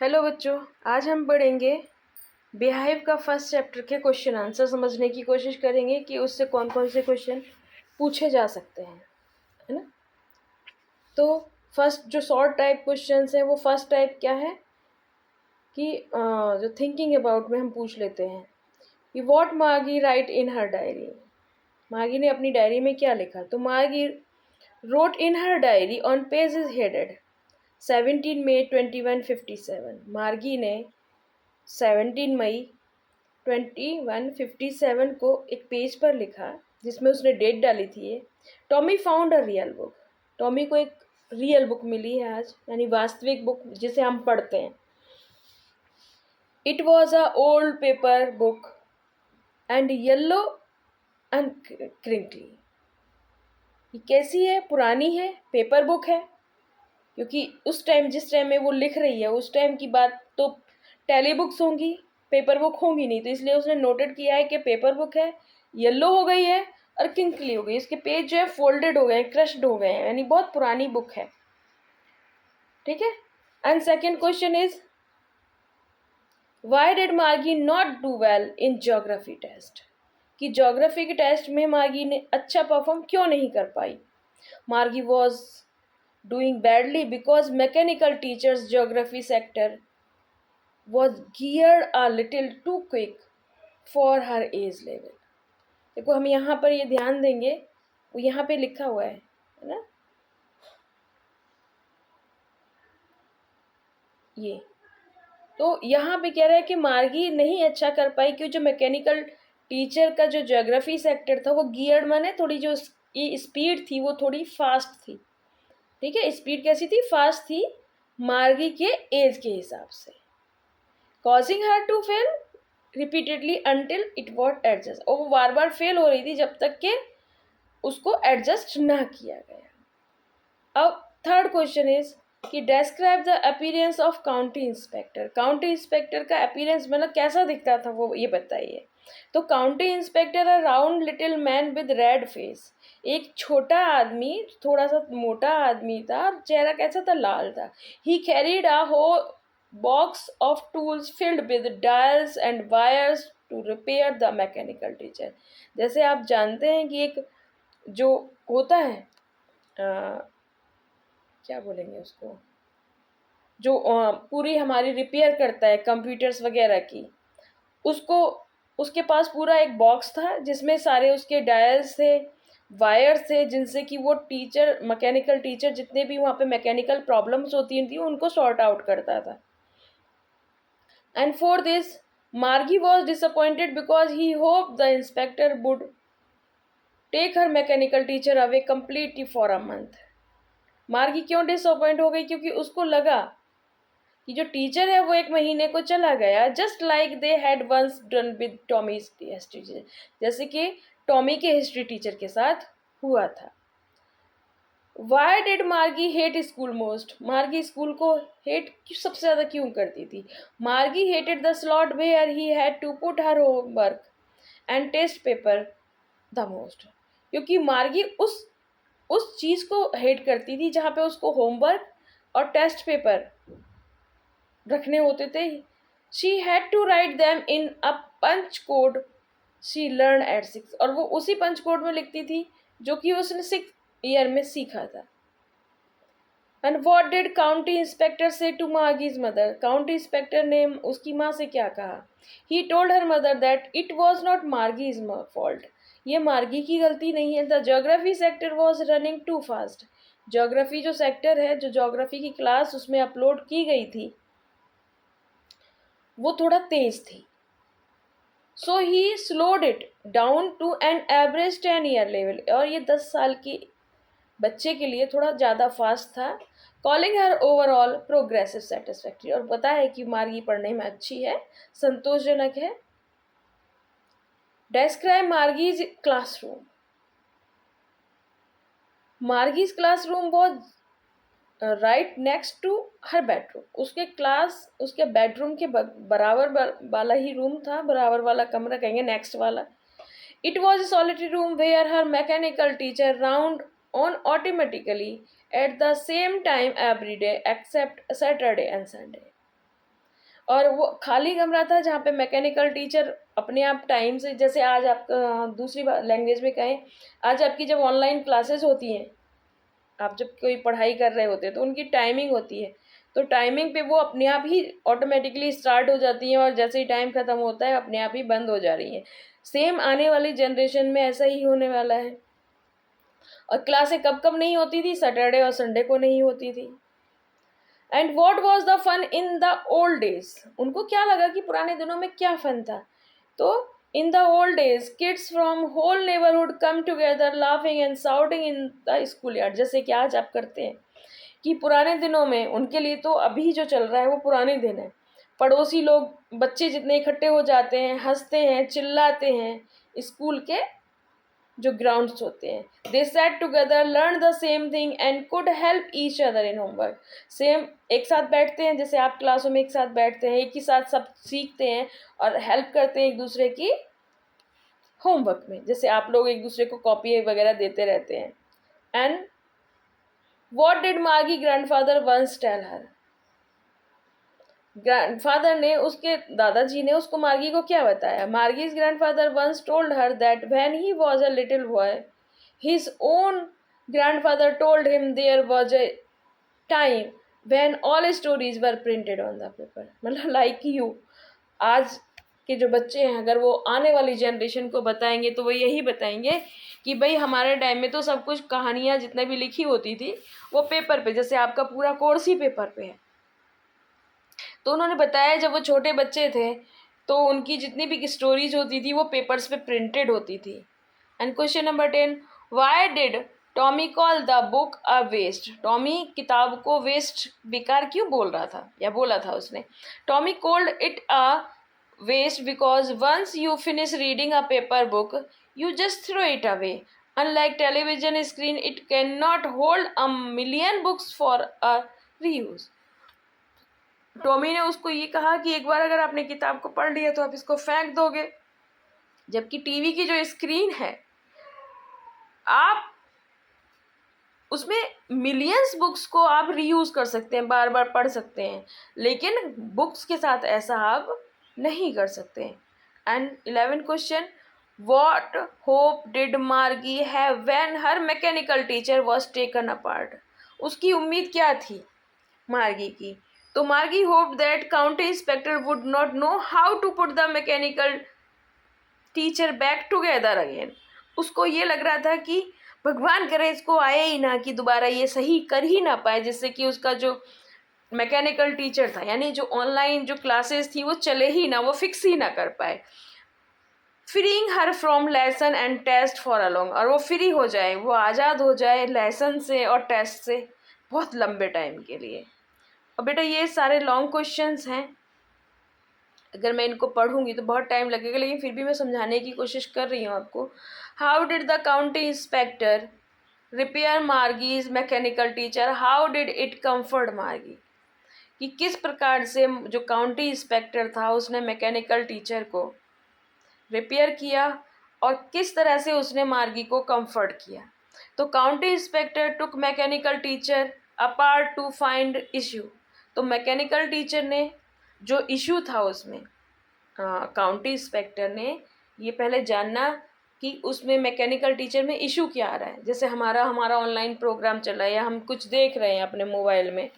Hello बच्चों, आज हम पढ़ेंगे बिहाइव का फर्स्ट चैप्टर के क्वेश्चन आंसर समझने की कोशिश करेंगे कि उससे कौन कौन से क्वेश्चन पूछे जा सकते हैं, है ना। तो फर्स्ट जो शॉर्ट टाइप क्वेश्चंस हैं वो फर्स्ट टाइप क्या है कि जो थिंकिंग अबाउट में हम पूछ लेते हैं कि व्हाट मार्गी राइट इन हर डायरी। मार्गी ने अपनी डायरी में क्या लिखा। तो मार्गी wrote in her diary on page is headed 17 मई 2157। मार्गी ने 17 मई 2157 को एक पेज पर लिखा जिसमें उसने डेट डाली थी ये। Tommy found a real book. Tommy को एक रियल बुक मिली है आज, यानी वास्तविक बुक जिसे हम पढ़ते हैं। It was a old paper book and yellow and crinkly. ये कैसी है? पुरानी है, पेपर बुक है, क्योंकि उस टाइम जिस टाइम में वो लिख रही है उस टाइम की बात तो टेली बुक्स होंगी, पेपर बुक होंगी नहीं। तो इसलिए उसने नोटेड किया है कि पेपर बुक है, येलो हो गई है और किंकली हो गई। इसके पेज जो है फोल्डेड हो गए, क्रश्ड हो गए हैं, यानी बहुत पुरानी बुक है। ठीक है। And second question is why did Margi not do well in geography test. कि ज्योग्राफी के टेस्ट में मार्गी ने अच्छा परफॉर्म क्यों नहीं कर पाई। मार्गी was doing badly because mechanical teachers geography sector was geared a little too quick for her age level। देखो हम यहाँ पर ये ध्यान देंगे, वो यहाँ पे लिखा हुआ है ना, ये तो यहाँ पे कह रहा है कि मार्गी नहीं अच्छा कर पाई क्योंकि जो मैकेनिकल टीचर का जो ज्योग्राफी सेक्टर था वो गियर्ड माने थोड़ी जो ये स्पीड थी वो थोड़ी फास्ट थी। ठीक है, स्पीड कैसी थी? फास्ट थी, मार्गी के एज के हिसाब से। Causing her to fail repeatedly until it what adjust. और वो बार बार फेल हो रही थी जब तक कि उसको एडजस्ट ना किया गया। अब थर्ड क्वेश्चन इज कि describe the appearance of county inspector. County inspector का अपीयरेंस मतलब कैसा दिखता था वो ये बताइए। तो county inspector a round little man with red face. एक छोटा आदमी, थोड़ा सा मोटा आदमी था और चेहरा कैसा था? लाल था। ही carried a whole box of tools filled with dials and wires to repair the mechanical teacher. जैसे आप जानते हैं कि एक जो होता है क्या बोलेंगे उसको, जो पूरी हमारी रिपेयर करता है कंप्यूटर्स वगैरह की, उसको उसके पास पूरा एक बॉक्स था जिसमें सारे उसके डायल्स थे, वायर्स थे, जिनसे कि वो टीचर, मैकेनिकल टीचर जितने भी वहाँ पे मैकेनिकल प्रॉब्लम्स होती थी उनको सॉर्ट आउट करता था। And for this Margie was disappointed because he hope the inspector would take her mechanical teacher away completely for a month. Margie क्यों डिसअपॉइंट हो गई? क्योंकि उसको लगा कि जो टीचर है वो एक महीने को चला गया, just like they had once done with Tommy's history teacher, जैसे कि टॉमी के हिस्ट्री टीचर के साथ हुआ था। Why did Margie hate school most. Margie school को हेट सबसे ज़्यादा क्यों करती थी? Margie hated the slot where he had to put her homework and test paper the most. क्योंकि मार्गी उस चीज़ को हेट करती थी जहाँ पे उसको होमवर्क और टेस्ट पेपर रखने होते थे। She had to write them in a punch code she learn at 6। और वो उसी पंच कोड में लिखती थी जो कि उसने 6 ईयर में सीखा था। And what did county inspector say to Margi's mother. County inspector ने उसकी माँ से क्या कहा? He told her mother that it was not Margi's fault. ये मार्गी की गलती नहीं है। The geography sector was running too fast. Geography जो सेक्टर है, जो ज्योग्राफी की क्लास उसमें अपलोड की गई थी वो थोड़ा तेज थी। So he slowed it down to an average 10 year level. और ये 10 साल की बच्चे के लिए थोड़ा ज़्यादा फास्ट था। Calling her overall progressive satisfactory. और पता है कि मार्गी पढ़ने में अच्छी है, संतोषजनक है। Describe Margi's classroom. Margi's classroom बहुत right next to her bedroom. उसके क्लास उसके बेडरूम के बराबर वाला ही रूम था, बराबर वाला कमरा कहेंगे, नेक्स्ट वाला। It was a solitary room where her mechanical teacher round on automatically at the same time every day except Saturday and Sunday। और वो खाली कमरा था जहाँ पे मैकेनिकल टीचर अपने आप टाइम से, जैसे आज आप दूसरी लैंग्वेज में कहें, आज आपकी जब ऑनलाइन क्लासेस होती हैं, आप जब कोई पढ़ाई कर रहे होते हैं तो उनकी टाइमिंग होती है, तो टाइमिंग पे वो अपने आप ही ऑटोमेटिकली स्टार्ट हो जाती हैं और जैसे ही टाइम ख़त्म होता है अपने आप ही बंद हो जा रही हैं। सेम आने वाली जनरेशन में ऐसा ही होने वाला है। और क्लासें कब कब नहीं होती थी? सैटरडे और संडे को नहीं होती थी। And what was the fun in the old days? उनको क्या लगा कि पुराने दिनों में क्या फन था? तो in the old days kids from whole neighbourhood come together laughing and shouting in the school yard. जैसे कि आज आप करते हैं कि पुराने दिनों में, उनके लिए तो अभी जो चल रहा है वो पुराने दिन है, पड़ोसी लोग, बच्चे जितने इकट्ठे हो जाते हैं, हंसते हैं, चिल्लाते हैं स्कूल के जो ग्राउंड्स होते हैं। They sat together, learn the same thing and could help each other in homework. Same एक साथ बैठते हैं, जैसे आप क्लासों में एक साथ बैठते हैं, एक ही साथ सब सीखते हैं और हेल्प करते हैं एक दूसरे की होमवर्क में, जैसे आप लोग एक दूसरे को कॉपी वगैरह देते रहते हैं। And what did Margi grandfather once tell her? Grandfather ने, उसके दादाजी ने उसको मार्गी को क्या बताया? Margi's grandfather once told her that when he was a little boy his own grandfather told him there was a time when all stories were printed on the paper. मतलब like you, आज के जो बच्चे हैं अगर वो आने वाली जनरेशन को बताएंगे तो वो यही बताएंगे कि भाई हमारे टाइम में तो सब कुछ, कहानियाँ जितने भी लिखी होती थी वो पेपर पे, जैसे आपका पूरा कोर्स ही पेपर पे है। तो उन्होंने बताया जब वो छोटे बच्चे थे तो उनकी जितनी भी स्टोरीज होती थी वो पेपर्स पे प्रिंटेड होती थी। And question number 10, why did Tommy call the book a waste? Tommy किताब को वेस्ट, बेकार क्यों बोल रहा था या बोला था उसने? Tommy called it a waste because once you finish reading a paper book you just throw it away. Unlike television screen, it cannot hold a million books for a reuse. Tommy ने उसको ये कहा कि एक बार अगर आपने किताब को पढ़ लिया तो आप इसको फेंक दोगे, जबकि टीवी की जो स्क्रीन है आप उसमें मिलियंस बुक्स को आप रीयूज कर सकते हैं, बार बार पढ़ सकते हैं, लेकिन बुक्स के साथ ऐसा आप नहीं कर सकते। And 11 question, what hope did Margi have when her mechanical teacher was taken apart? उसकी उम्मीद क्या थी मार्गी की? तो Margi hope that county inspector would not know how to put the mechanical teacher back together again. उसको ये लग रहा था कि भगवान करे इसको आए ही ना, कि दोबारा ये सही कर ही ना पाए, जिससे कि उसका जो मैकेनिकल टीचर था, यानी जो ऑनलाइन जो क्लासेस थी वो चले ही ना, वो फिक्स ही ना कर पाए। Freeing her from lesson and test for a long, और वो फ्री हो जाए, वो आज़ाद हो जाए लेसन से और टेस्ट से बहुत लंबे टाइम के लिए। और बेटा ये सारे लॉन्ग क्वेश्चंस हैं, अगर मैं इनको पढ़ूंगी तो बहुत टाइम लगेगा, लेकिन फिर भी मैं समझाने की कोशिश कर रही हूँ आपको। How did the county inspector repair Margi's mechanical teacher, how did it comfort Margi? कि किस प्रकार से जो काउंटी इंस्पेक्टर था उसने मैकेनिकल टीचर को रिपेयर किया और किस तरह से उसने मार्गी को कंफर्ट किया। तो county inspector took mechanical teacher apart to find issue. तो मैकेनिकल टीचर ने जो इशू था उसमें, काउंटी इंस्पेक्टर ने ये पहले जानना कि उसमें मैकेनिकल टीचर में इशू क्या आ रहा है। जैसे हमारा ऑनलाइन प्रोग्राम चल रहा है या हम कुछ देख रहे हैं अपने मोबाइल में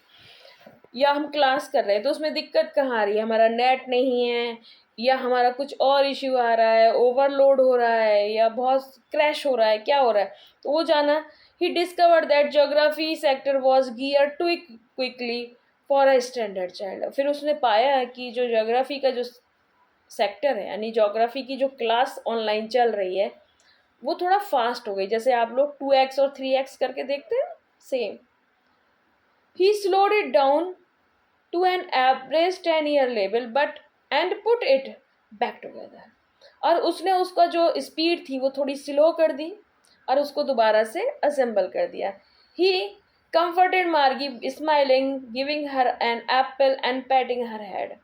या हम क्लास कर रहे हैं, तो उसमें दिक्कत कहाँ आ रही है? हमारा नेट नहीं है या हमारा कुछ और इश्यू आ रहा है, ओवरलोड हो रहा है या बहुत क्रैश हो रहा है, क्या हो रहा है? तो वो जाना। He discovered that geography sector was gear too quickly for a standard child. फिर उसने पाया कि जो ज्योग्राफी का जो सेक्टर है, यानी ज्योग्राफी की जो क्लास ऑनलाइन चल रही है, वो थोड़ा फास्ट हो गई। जैसे आप लोग 2x और 3x करके देखते हैं, same. He slowed it down to an average 10-year level but and put it back together। और उसने उसका जो स्पीड थी वो थोड़ी स्लो कर दी और उसको दोबारा से असेंबल कर दिया। He comforted Margie smiling giving her an apple and patting her head.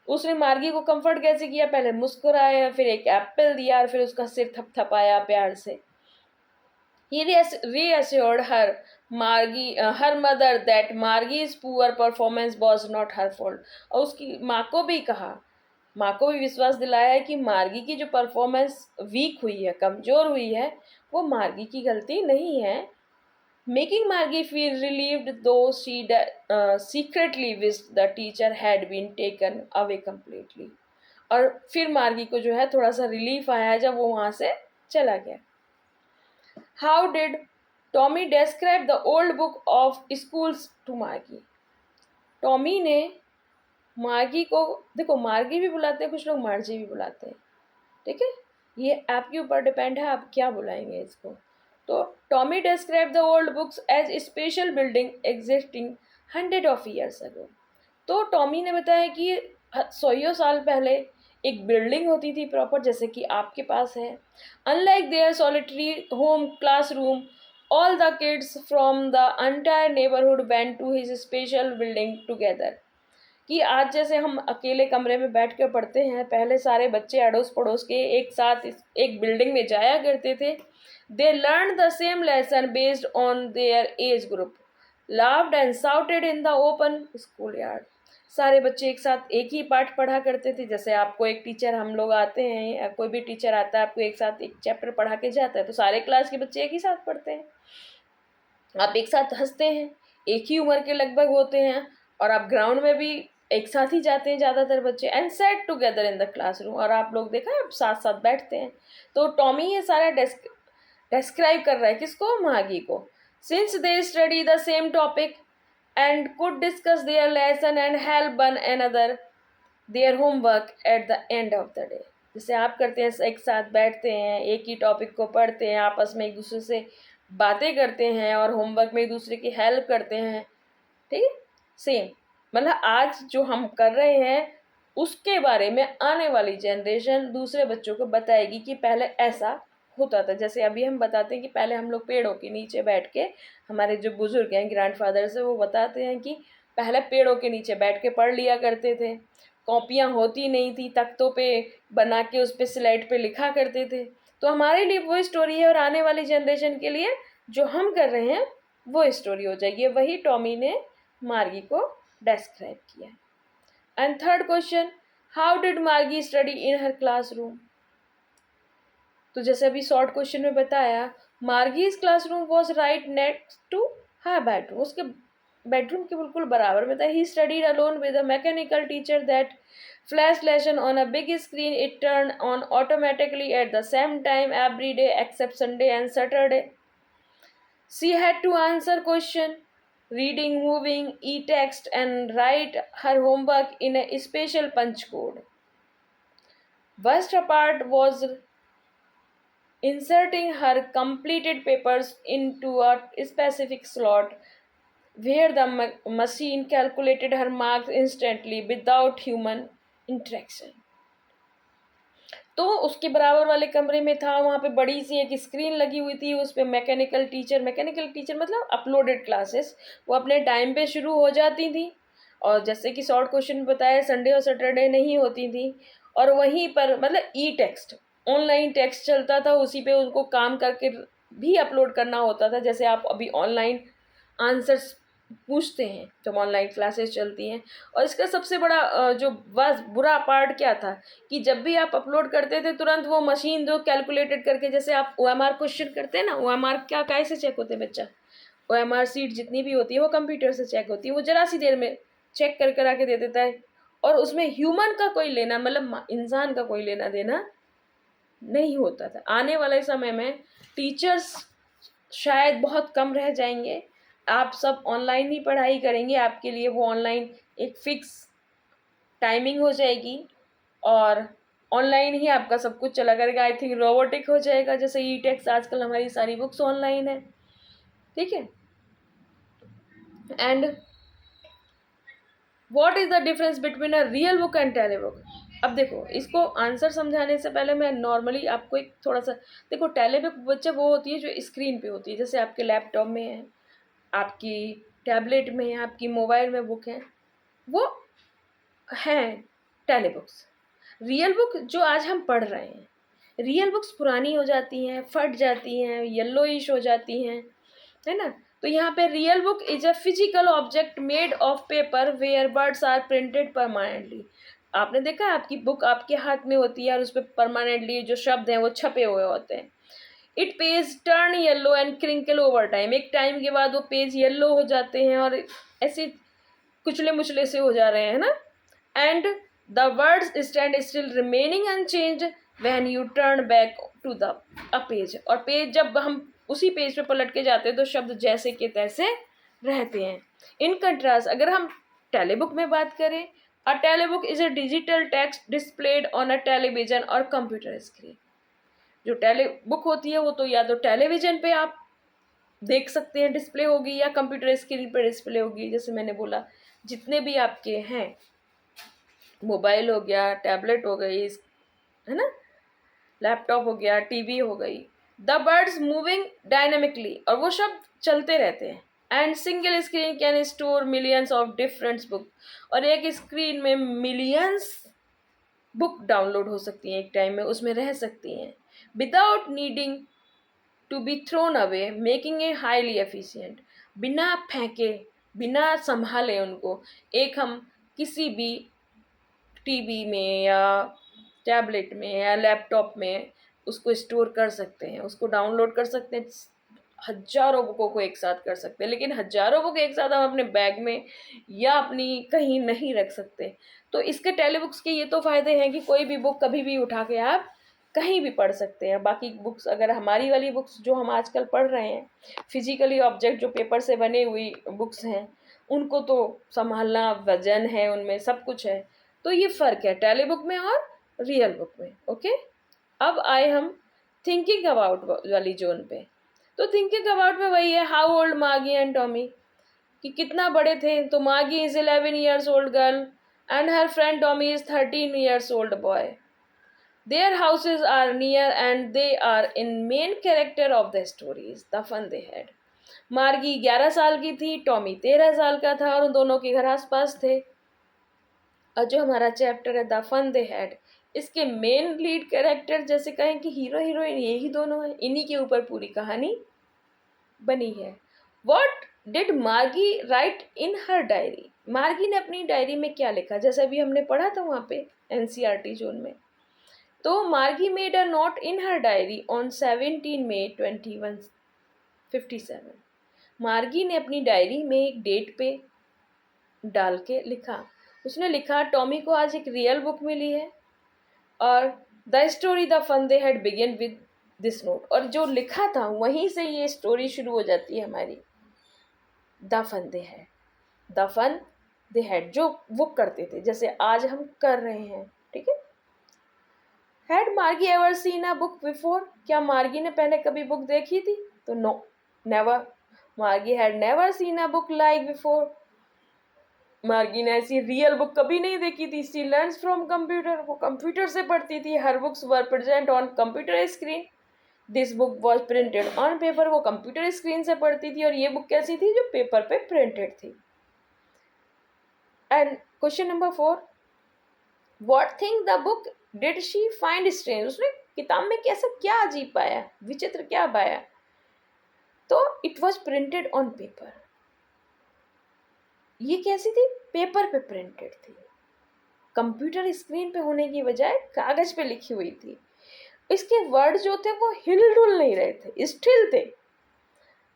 उसने मार्गी को कंफर्ट कैसे किया? पहले मुस्कुराया, फिर एक एप्पल दिया और फिर उसका सिर थपथपाया प्यार से। He reassured her mother that Margie's poor performance was not her fault. और उसकी माँ को भी कहा, माँ को भी विश्वास दिलाया है कि मार्गी की जो परफॉर्मेंस वीक हुई है, कमजोर हुई है, वो मार्गी की गलती नहीं है. Making Margie feel relieved though she secretly wished the teacher had been taken away completely. और फिर मार्गी को जो है थोड़ा सा रिलीफ आया जब वो वहाँ से चला गया. How did Tommy describe the old book of schools to Margie. Tommy ने मार्गी को, देखो मार्गी भी बुलाते हैं कुछ लोग, मार्जी भी बुलाते हैं, ठीक है, ये आपके ऊपर डिपेंड है आप क्या बुलाएंगे इसको. तो Tommy describe the old books as special building existing 100 of years ago. तो टॉमी ने बताया कि 100 साल पहले एक बिल्डिंग होती थी प्रॉपर, जैसे कि आपके पास है. Unlike their solitary home classroom, all the kids from the entire neighbourhood went to his special building together. कि आज जैसे हम अकेले कमरे में बैठ कर पढ़ते हैं, पहले सारे बच्चे अड़ोस पड़ोस के एक साथ एक बिल्डिंग में जाया करते थे. They learn the same lesson based on their age group, laughed and shouted in the open school yard. सारे बच्चे एक साथ एक ही पाठ पढ़ा करते थे. जैसे आपको एक टीचर, हम लोग आते हैं या कोई भी टीचर आता है आपको एक साथ एक चैप्टर पढ़ा के जाता है, तो सारे क्लास के बच्चे एक ही साथ पढ़ते हैं, आप एक साथ हंसते हैं, एक ही उम्र के लगभग होते हैं, और आप ग्राउंड में भी एक साथ ही जाते हैं ज़्यादातर बच्चे. And set together in the classroom, और आप लोग देखा है साथ साथ बैठते हैं. तो टॉमी ये सारा डिस्क्राइब कर रहा है किसको, मागी को. Since they study the same topic and could discuss their lesson and help one another their homework at the end of the day. जैसे आप करते हैं, एक साथ बैठते हैं, एक ही टॉपिक को पढ़ते हैं, आपस में एक दूसरे से बातें करते हैं और होमवर्क में एक दूसरे की हेल्प करते हैं, ठीक है. सेम मतलब आज जो हम कर रहे हैं उसके बारे में आने वाली जनरेशन दूसरे बच्चों को बताएगी कि पहले ऐसा होता था. जैसे अभी हम बताते हैं कि पहले हम लोग पेड़ों के नीचे बैठ के, हमारे जो बुजुर्ग हैं ग्रैंडफादर्स है वो बताते हैं कि पहले पेड़ों के नीचे बैठ के पढ़ लिया करते थे. कॉपियाँ होती नहीं थी, तख्तों पे बना के उस पर स्लेट पे लिखा करते थे. तो हमारे लिए वो स्टोरी है और आने वाली जनरेशन के लिए जो हम कर रहे हैं वो स्टोरी हो जाएगी. वही टॉमी ने मार्गी को डिस्क्राइब किया. And third question, how did Margi study in her classroom. तो जैसे अभी शॉर्ट क्वेश्चन में बताया, Margi's classroom was right next to her bedroom, उसके बेडरूम के बिल्कुल बराबर में था. He studied alone with a mechanical teacher that flash lesson on a big screen, it turn on automatically at the same time every day except Sunday and Saturday. She had to answer question, reading, moving, e-text and write her homework in a special punch code. Worst part was inserting her completed papers into a specific slot where the machine calculated her marks instantly without human interaction. तो उसके बराबर वाले कमरे में था, वहाँ पे बड़ी सी एक स्क्रीन लगी हुई थी, उस पर मैकेनिकल टीचर मतलब अपलोडेड क्लासेस वो अपने टाइम पे शुरू हो जाती थी, और जैसे कि शॉर्ट क्वेश्चन में बताया संडे और सैटरडे नहीं होती थी. और वहीं पर मतलब ई टेक्स्ट, ऑनलाइन टेक्स्ट चलता था, उसी पे उनको काम करके भी अपलोड करना होता था. जैसे आप अभी ऑनलाइन आंसर्स पूछते हैं जब ऑनलाइन क्लासेस चलती हैं. और इसका सबसे बड़ा जो बस बुरा पार्ट क्या था कि जब भी आप अपलोड करते थे तुरंत वो मशीन जो कैलकुलेटेड करके, जैसे आप OMR क्वेश्चन करते हैं ना, OMR क्या कैसे चेक होते हैं बच्चा, OMR सीट जितनी भी होती है वो कंप्यूटर से चेक होती है, वो जरा सी देर में चेक कर कर आके दे देता है. और उसमें ह्यूमन का कोई लेना, मतलब इंसान का कोई लेना देना नहीं होता था. आने वाले समय में टीचर्स शायद बहुत कम रह जाएंगे, आप सब ऑनलाइन ही पढ़ाई करेंगे, आपके लिए वो ऑनलाइन एक फिक्स टाइमिंग हो जाएगी और ऑनलाइन ही आपका सब कुछ चला करेगा. आई थिंक रोबोटिक हो जाएगा, जैसे ई टेक्स आजकल हमारी सारी बुक्स ऑनलाइन है, ठीक है. And what is the difference between a real book and tele book. अब देखो, इसको आंसर समझाने से पहले मैं नॉर्मली आपको एक थोड़ा सा, देखो टेली बुक बच्चे वो होती है जो स्क्रीन पे होती है, जैसे आपके लैपटॉप में है, आपकी टैबलेट में है, आपकी मोबाइल में बुक है, वो हैं टेली बुक्स. रियल बुक जो आज हम पढ़ रहे हैं रियल बुक्स पुरानी हो जाती हैं, फट जाती हैं, येलोइश हो जाती हैं, है ना। तो यहाँ पे real book is a physical object made of paper where words are printed permanently. आपने देखा है आपकी बुक आपके हाथ में होती है और उस पर परमानेंटली जो शब्द हैं वो छपे हुए होते हैं। It pays turn yellow and crinkle over time. एक टाइम के बाद वो पेज येलो हो जाते हैं और ऐसे कुचले मुचले से हो जा रहे हैं ना। And the words stand still remaining unchange when you turn back to the a page. और पेज जब हम उसी पेज पे पलट के जाते हैं तो शब्द जैसे के तैसे रहते हैं। इन कंट्रास्ट अगर हम टेलीबुक में बात करें, a telebook is a digital text displayed on a television और कंप्यूटर स्क्रीन। जो टेली बुक होती है वो तो या तो टेलीविजन पे आप देख सकते हैं डिस्प्ले होगी, या कंप्यूटर स्क्रीन पे डिस्प्ले होगी। जैसे मैंने बोला जितने भी आपके हैं, मोबाइल हो गया, टैबलेट हो गई, है ना, लैपटॉप हो गया, टीवी हो गई। द बर्ड्स मूविंग डायनेमिकली, और वो शब्द चलते रहते हैं। And single screen can store millions of different book, और एक स्क्रीन में मिलियंस बुक डाउनलोड हो सकती हैं एक टाइम में, उसमें रह सकती हैं without needing to be thrown away, making a highly efficient. बिना फेंके, बिना संभाले उनको, एक हम किसी भी टीवी में या टैबलेट में या लैपटॉप में उसको स्टोर कर सकते हैं, उसको डाउनलोड कर सकते हैं। हजारों बुकों को एक साथ कर सकते हैं, लेकिन हजारों बुक एक साथ हम अपने बैग में या अपनी कहीं नहीं रख सकते। तो इसके टेलीबुक्स के ये तो फ़ायदे हैं कि कोई भी बुक कभी भी उठा के आप कहीं भी पढ़ सकते हैं। बाकी बुक्स, अगर हमारी वाली बुक्स जो हम आजकल पढ़ रहे हैं, फिजिकली ऑब्जेक्ट जो पेपर से बने हुई बुक्स हैं, उनको तो संभालना, वजन है उनमें, सब कुछ है। तो ये फ़र्क है टेली बुक में और रियल बुक में। ओके, अब आए हम थिंकिंग अबाउट वाली जोन पे। तो थिंकिंग अबाउट में वही है, हाउ ओल्ड मागी एंड टॉमी, कि कितना बड़े थे। तो मागी is 11 years old girl and her friend Tommy is 13 years old boy. Their houses are near and they are in main character of the stories the fun they had. Margie 11 साल की थी, Tommy 13 साल का था, और उन दोनों के घर आस पास थे। और जो हमारा चैप्टर है द फन दे हैड, इसके मेन लीड कैरेक्टर जैसे कहें कि हीरो हीरोइन यही दोनों हैं, इन्हीं के ऊपर पूरी कहानी बनी है। वॉट डिड मार्गी राइट इन हर डायरी, मार्गी ने अपनी डायरी में क्या लिखा, जैसे अभी हमने पढ़ा था वहाँ पे एनसीईआरटी जोन में। तो मार्गी made a note in her diary on 17 मई 2157। मार्गी ने अपनी डायरी में एक डेट पे डाल के लिखा, उसने लिखा टॉमी को आज एक रियल बुक मिली है, और the story the fun they had begin with this note. और जो लिखा था वहीं से ये स्टोरी शुरू हो जाती है हमारी, the fun they had, the fun they had, जो वो करते थे जैसे आज हम कर रहे हैं। ठीक है। हैड मार्गी ever seen a book before, क्या मार्गी ने पहले कभी बुक देखी थी? तो नो, नेवर। मार्गी had never seen a book like before, मार्गी ने ऐसी रियल बुक कभी नहीं देखी थी। सी लर्न्स फ्रॉम कंप्यूटर, वो कंप्यूटर से पढ़ती थी। Her books were present on computer screen, this book was printed on paper, वो कंप्यूटर स्क्रीन से पढ़ती थी, और ये बुक कैसी थी, जो पेपर पे प्रिंटेड थी। And question number 4, what thing the book did she find strange, उसने किताब में कैसा क्या अजीब पाया, विचित्र क्या पाया? तो it was printed on paper, ये कैसी थी, पेपर पे प्रिंटेड थी, कंप्यूटर स्क्रीन पे होने की बजाय कागज पे लिखी हुई थी। इसके वर्ड जो थे वो हिल डुल नहीं रहे थे, स्थिर थे,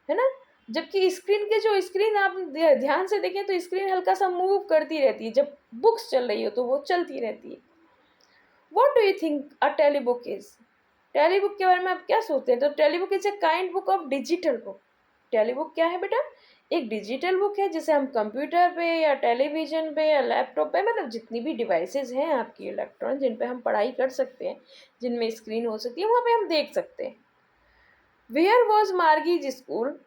है ना। जबकि स्क्रीन के जो स्क्रीन आप ध्यान से देखें तो स्क्रीन हल्का सा मूव करती रहती है, जब बुक्स चल रही हो तो वो चलती रहती है। What do you think a tele book is, tele book के बारे में आप क्या सोचते हैं? तो tele book is a kind book of digital book. Tele book क्या है बेटा? एक डिजिटल बुक है जिसे हम कंप्यूटर पे या टेलीविजन पे या लैपटॉप पे, मतलब जितनी भी डिवाइसेस हैं आपकी इलेक्ट्रॉनिक जिन पे हम पढ़ाई कर सकते हैं, जिनमें स्क्रीन हो सकती है, वहाँ पे हम देख सकते हैं। Where was Margi's school,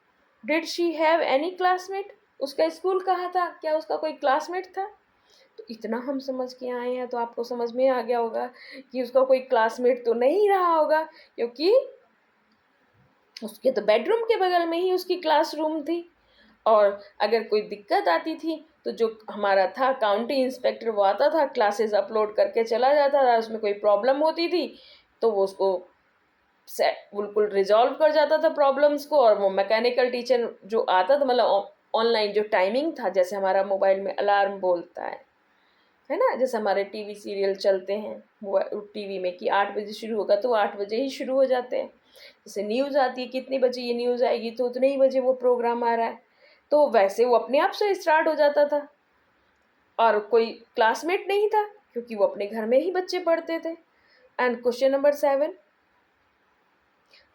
did she have any classmate, उसका स्कूल कहाँ था, क्या उसका कोई क्लासमेट था? तो इतना हम समझ के आए हैं तो आपको समझ में आ गया होगा कि उसका कोई क्लासमेट तो नहीं रहा होगा, क्योंकि उसके तो बेडरूम के बगल में ही उसकी क्लासरूम थी। और अगर कोई दिक्कत आती थी तो जो हमारा था काउंटी इंस्पेक्टर, वो आता था, क्लासेस अपलोड करके चला जाता था। उसमें कोई प्रॉब्लम होती थी तो वो उसको बिल्कुल रिजॉल्व कर जाता था प्रॉब्लम्स को। और वो मैकेनिकल टीचर जो आता था, मतलब ऑनलाइन जो टाइमिंग था, जैसे हमारा मोबाइल में अलार्म बोलता है ना, जैसे हमारे टीवी सीरियल चलते हैं टीवी में कि 8 बजे शुरू होगा, तो 8 बजे ही शुरू हो जाते हैं। जैसे न्यूज़ आती है, कितने बजे ये न्यूज़ आएगी, तो उतने ही बजे वो प्रोग्राम आ रहा है। तो वैसे वो अपने आप से स्टार्ट हो जाता था, और कोई क्लासमेट नहीं था, क्योंकि वो अपने घर में ही बच्चे पढ़ते थे। And question number 7,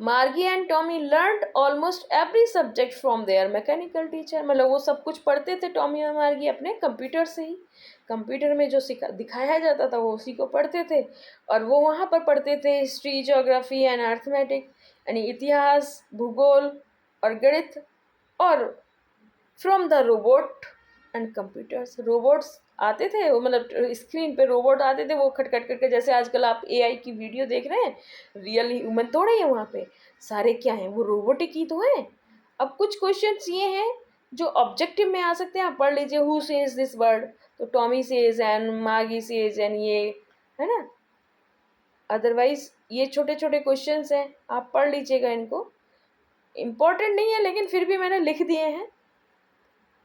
Margie and Tommy learned almost every subject from their mechanical teacher. मतलब वो सब कुछ पढ़ते थे टॉमी और मार्गी अपने कंप्यूटर से ही। कंप्यूटर में जो दिखाया जाता था वो उसी को पढ़ते थे, और वो वहाँ पर पढ़ते थे हिस्ट्री, ज्योग्राफी एंड अर्थमेटिक, यानी इतिहास, भूगोल और गणित। और from the robot and computers, robots आते थे, वो मतलब स्क्रीन पे रोबोट आते थे, वो खटखट करके, जैसे आजकल आप एआई की वीडियो देख रहे हैं, रियल ह्यूमन थोड़े हैं वहाँ पे, सारे क्या हैं, वो रोबोटिक ही तो हैं। अब कुछ क्वेश्चंस ये हैं जो ऑब्जेक्टिव में आ सकते हैं, आप पढ़ लीजिए, हु सेज दिस वर्ड, तो टॉमी सेज एंड मागी सेज एंड ये, है ना। अदरवाइज ये छोटे छोटे क्वेश्चंस हैं, आप पढ़ लीजिएगा इनको, इम्पोर्टेंट नहीं है, लेकिन फिर भी मैंने लिख दिए हैं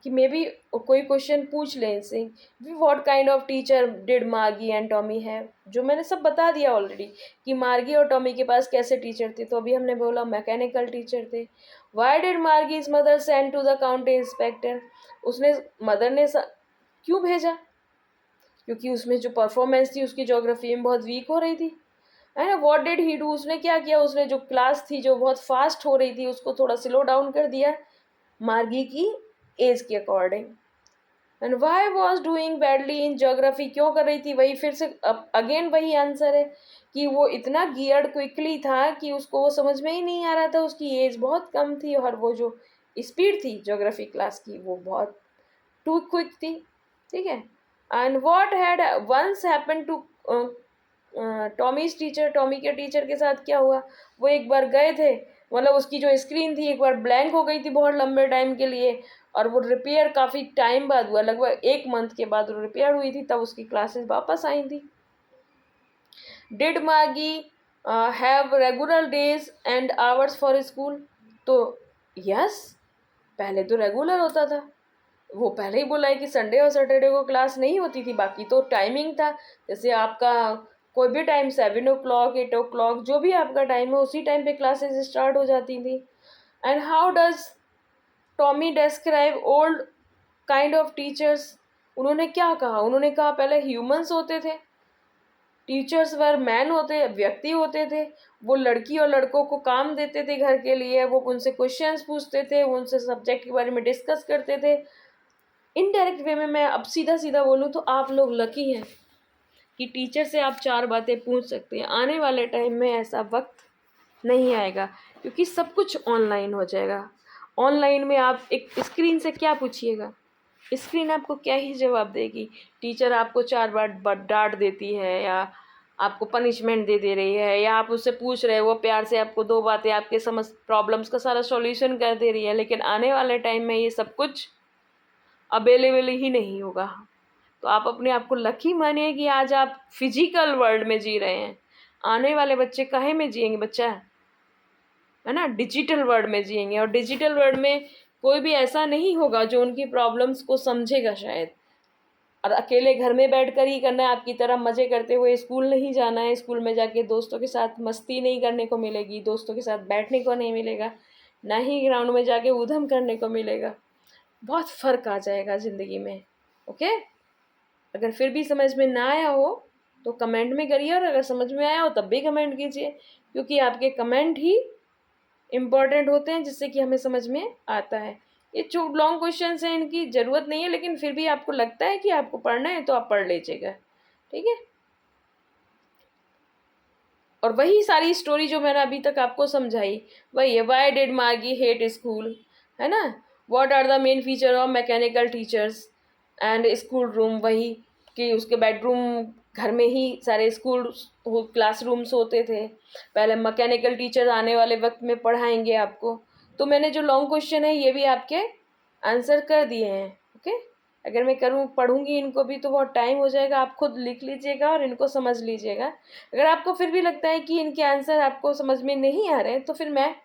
कि मे बी कोई क्वेश्चन पूछ लें इनसे। What kind of teacher did मार्गी एंड टॉमी हैव, जो मैंने सब बता दिया ऑलरेडी कि मार्गी और टॉमी के पास कैसे टीचर थे, तो अभी हमने बोला मैकेनिकल टीचर थे। Why did Margi's mother send to the county inspector, उसने मदर ने क्यों भेजा, क्योंकि उसमें जो परफॉर्मेंस थी उसकी ज्योग्राफी में बहुत वीक हो रही थी, है ना। व्हाट डिड ही डू, उसने क्या किया, उसने जो क्लास थी जो बहुत फास्ट हो रही थी उसको थोड़ा स्लो डाउन कर दिया मार्गी की एज के according. And why was doing badly in geography, क्यों कर रही थी, वही फिर से अगेन वही आंसर है कि वो इतना गियर्ड क्विकली था कि उसको वो समझ में ही नहीं आ रहा था, उसकी एज बहुत कम थी, और वो जो स्पीड थी ज्योग्राफी क्लास की वो बहुत टू क्विक थी, ठीक है। And what had once happen to Tommy's teacher, Tommy के टीचर के साथ क्या हुआ, वो एक बार गए थे, मतलब उसकी जो स्क्रीन थी एक बार ब्लैंक हो गई थी बहुत लंबे टाइम के लिए, और वो रिपेयर काफ़ी टाइम बाद हुआ, लगभग 1 मंथ के बाद वो रिपेयर हुई थी, तब उसकी क्लासेस वापस आई थी। Did Margi have regular days and hours for school, तो यस, पहले तो रेगुलर होता था, वो पहले ही बोला है कि संडे और सैटरडे को क्लास नहीं होती थी, बाकी तो टाइमिंग था, जैसे आपका कोई भी टाइम 7 o'clock 8 o'clock जो भी आपका टाइम है उसी टाइम पे क्लासेस स्टार्ट हो जाती थी। And how does Tommy describe old kind of teachers, उन्होंने क्या कहा, उन्होंने कहा पहले ह्यूमंस होते थे, टीचर्स वर मैन होते, व्यक्ति होते थे, वो लड़की और लड़कों को काम देते थे घर के लिए, वो उनसे क्वेश्चंस पूछते थे, उनसे सब्जेक्ट के बारे में डिस्कस करते थे। इनडायरेक्ट वे में मैं अब सीधा सीधा बोलूँ तो आप लोग लकी हैं कि टीचर से आप 4 बातें पूछ सकते हैं। आने वाले टाइम में ऐसा वक्त नहीं आएगा, क्योंकि सब कुछ ऑनलाइन हो जाएगा। ऑनलाइन में आप एक स्क्रीन से क्या पूछिएगा, स्क्रीन आपको क्या ही जवाब देगी। टीचर आपको 4 बार डांट देती है, या आपको पनिशमेंट दे रही है, या आप उससे पूछ रहे हो वो प्यार से आपको 2 बातें आपके समझ प्रॉब्लम्स का सारा सॉल्यूशन कर दे रही है। लेकिन आने वाले टाइम में ये सब कुछ अवेलेबल ही नहीं होगा। तो आप अपने आप को लकी मानिए कि आज आप फिजिकल वर्ल्ड में जी रहे हैं। आने वाले बच्चे काहे में जिएंगे बच्चा, है ना, डिजिटल वर्ल्ड में जिएंगे। और डिजिटल वर्ल्ड में कोई भी ऐसा नहीं होगा जो उनकी प्रॉब्लम्स को समझेगा शायद। और अकेले घर में बैठकर ही करना है, आपकी तरह मज़े करते हुए स्कूल नहीं जाना है। स्कूल में जाके दोस्तों के साथ मस्ती नहीं करने को मिलेगी, दोस्तों के साथ बैठने को नहीं मिलेगा, ना ही ग्राउंड में जाके ऊधम करने को मिलेगा। बहुत फ़र्क आ जाएगा ज़िंदगी में। ओके, अगर फिर भी समझ में ना आया हो तो कमेंट में करिए, और अगर समझ में आया हो तब भी कमेंट कीजिए, क्योंकि आपके कमेंट ही इम्पॉर्टेंट होते हैं जिससे कि हमें समझ में आता है। ये जो लॉन्ग क्वेश्चंस हैं इनकी ज़रूरत नहीं है, लेकिन फिर भी आपको लगता है कि आपको पढ़ना है तो आप पढ़ लीजिएगा, ठीक है। और वही सारी स्टोरी जो मैंने अभी तक आपको समझाई वही है। Why did Margie hate school, है ना। What are the main feature of mechanical teachers and school room, वही कि उसके बेडरूम, घर में ही सारे स्कूल क्लासरूम्स होते थे। पहले मैकेनिकल टीचर आने वाले वक्त में पढ़ाएंगे आपको। तो मैंने जो लॉन्ग क्वेश्चन है ये भी आपके आंसर कर दिए हैं। ओके, अगर मैं करूँ पढ़ूँगी इनको भी तो बहुत टाइम हो जाएगा, आप खुद लिख लीजिएगा और इनको समझ लीजिएगा। अगर आपको फिर भी लगता है कि इनके आंसर आपको समझ में नहीं आ रहे हैं, तो फिर मैं,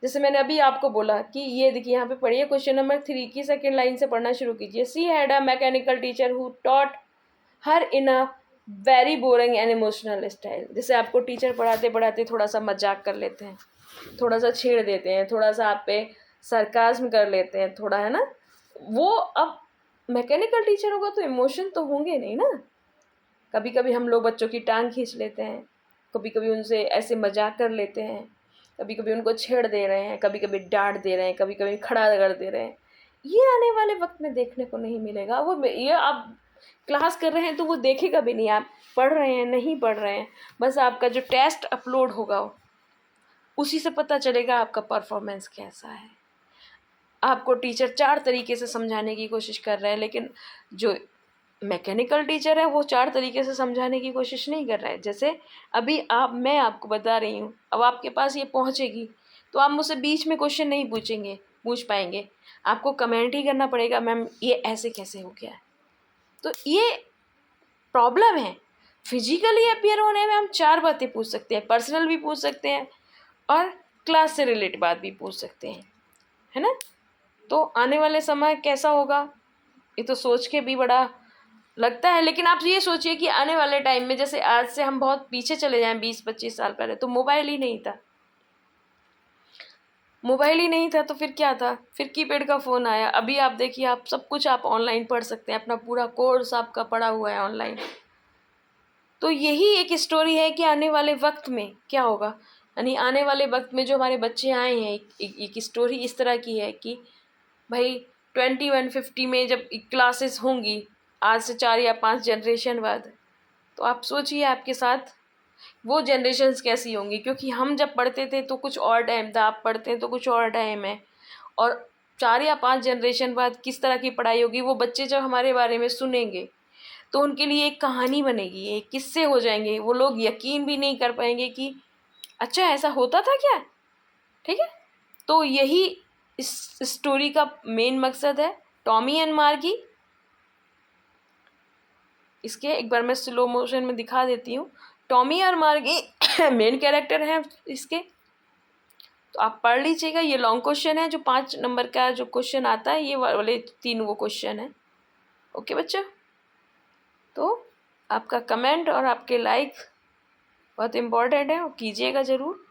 जैसे मैंने अभी आपको बोला कि ये देखिए यहाँ पे पढ़िए, क्वेश्चन नंबर 3 की सेकंड लाइन से पढ़ना शुरू कीजिए। She had a mechanical teacher who taught her in a very boring and emotional style. जैसे आपको टीचर पढ़ाते पढ़ाते थोड़ा सा मजाक कर लेते हैं, थोड़ा सा छेड़ देते हैं, थोड़ा सा आप पे सरकाज़्म कर लेते हैं, थोड़ा, है ना। वो अब मैकेनिकल टीचर होगा तो इमोशन तो होंगे नहीं ना। कभी कभी हम लोग बच्चों की टांग खींच लेते हैं, कभी कभी उनसे ऐसे मजाक कर लेते हैं, कभी कभी उनको छेड़ दे रहे हैं, कभी कभी डांट दे रहे हैं, कभी कभी खड़ा कर दे रहे हैं। ये आने वाले वक्त में देखने को नहीं मिलेगा। वो ये आप क्लास कर रहे हैं तो वो देखेगा भी नहीं आप पढ़ रहे हैं नहीं पढ़ रहे हैं। बस आपका जो टेस्ट अपलोड होगा उसी से पता चलेगा आपका परफॉर्मेंस कैसा है। आपको टीचर 4 तरीके से समझाने की कोशिश कर रहा है, लेकिन जो मैकेनिकल टीचर है वो 4 तरीके से समझाने की कोशिश नहीं कर रहा है। जैसे अभी मैं आपको बता रही हूँ, अब आपके पास ये पहुँचेगी तो आप मुझसे बीच में क्वेश्चन नहीं पूछ पाएंगे। आपको कमेंट ही करना पड़ेगा, मैम ये ऐसे कैसे हो गया। तो ये प्रॉब्लम है। फिजिकली अपीयर होने में हम 4 बातें पूछ सकते हैं, पर्सनल भी पूछ सकते हैं और क्लास से रिलेटेड बात भी पूछ सकते हैं, है ना। तो आने वाले समय कैसा होगा ये तो सोच के भी बड़ा लगता है। लेकिन आप ये सोचिए कि आने वाले टाइम में, जैसे आज से हम बहुत पीछे चले जाएं 20-25 साल पहले, तो मोबाइल ही नहीं था। मोबाइल ही नहीं था तो फिर क्या था, फिर कीपैड का फ़ोन आया। अभी आप देखिए, आप सब कुछ आप ऑनलाइन पढ़ सकते हैं, अपना पूरा कोर्स आपका पड़ा हुआ है ऑनलाइन। तो यही एक स्टोरी है कि आने वाले वक्त में क्या होगा। यानी आने वाले वक्त में जो हमारे बच्चे आए हैं, एक स्टोरी इस तरह की है कि भाई 2150 में जब क्लासेस होंगी, आज से 4 या 5 जनरेशन बाद, तो आप सोचिए आपके साथ वो जनरेशन्स कैसी होंगी। क्योंकि हम जब पढ़ते थे तो कुछ और टाइम था, आप पढ़ते हैं तो कुछ और टाइम है। और 4 या 5 जनरेशन बाद किस तरह की पढ़ाई होगी, वो बच्चे जब हमारे बारे में सुनेंगे तो उनके लिए एक कहानी बनेगी, एक किस्से हो जाएंगे। वो लोग यकीन भी नहीं कर पाएंगे कि अच्छा ऐसा होता था क्या। ठीक है, तो यही इस स्टोरी का मेन मकसद है, टॉमी एंड मार्गी। इसके एक बार मैं स्लो मोशन में दिखा देती हूँ। टॉमी और मार्गी मेन कैरेक्टर हैं इसके। तो आप पढ़ लीजिएगा, ये लॉन्ग क्वेश्चन है, जो 5 नंबर का जो क्वेश्चन आता है, ये वाले 3 वो क्वेश्चन है। ओके बच्चा, तो आपका कमेंट और आपके लाइक बहुत इम्पोर्टेंट है, वो कीजिएगा ज़रूर।